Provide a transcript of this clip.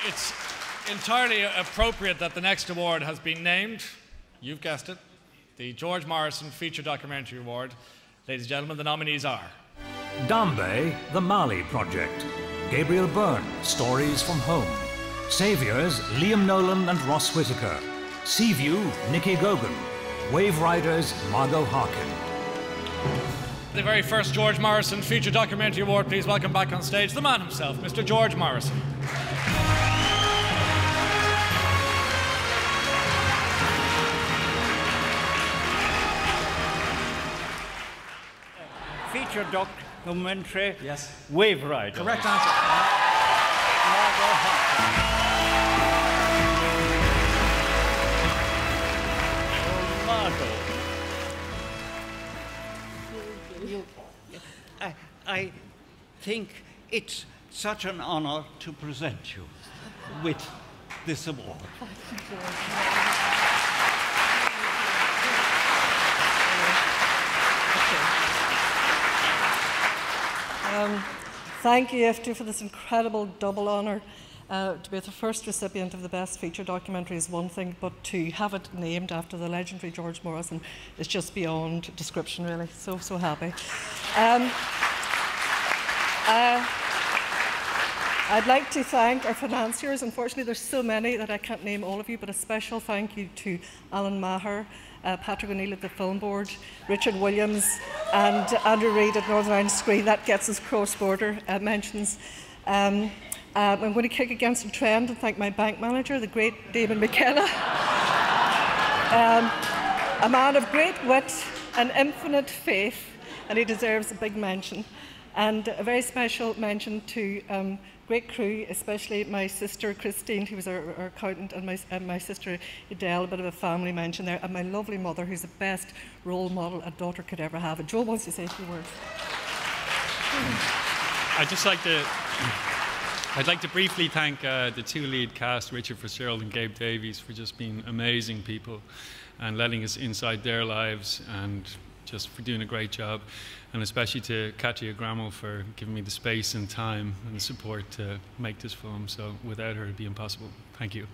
It's entirely appropriate that the next award has been named, you've guessed it, the George Morrison Feature Documentary Award. Ladies and gentlemen, the nominees are Dambe, The Mali Project. Gabriel Byrne, Stories from Home. Saviours, Liam Nolan and Ross Whitaker. Seaview, Nicky Gogan. Waveriders, Margo Harkin. The very first George Morrison Feature Documentary Award, please welcome back on stage the man himself, Mr. George Morrison. Feature documentary, yes. Waveriders. Correct answer. Margo Harkin. I think it's such an honor to present you with this award. Thank you, IFTA, for this incredible double honour. To be the first recipient of the Best Feature Documentary is one thing, but to have it named after the legendary George Morrison is just beyond description, really. So happy. I'd like to thank our financiers. Unfortunately, there's so many that I can't name all of you, but a special thank you to Alan Maher, Patrick O'Neill at the Film Board, Richard Williams and Andrew Reid at Northern Ireland Screen. That gets us cross-border mentions. I'm going to kick against the trend and thank my bank manager, the great Damon McKenna. A man of great wit and infinite faith, and he deserves a big mention. And a very special mention to great crew, especially my sister Christine, who was our accountant, and my sister Adele, a bit of a family mention there, and my lovely mother, who's the best role model a daughter could ever have. And Joe wants to say a few words. I'd like to briefly thank the two lead cast, Richard Fitzgerald and Gabe Davies, for just being amazing people and letting us inside their lives and just for doing a great job. And especially to Katia Gramo for giving me the space and time and the support to make this film. So without her, it'd be impossible. Thank you.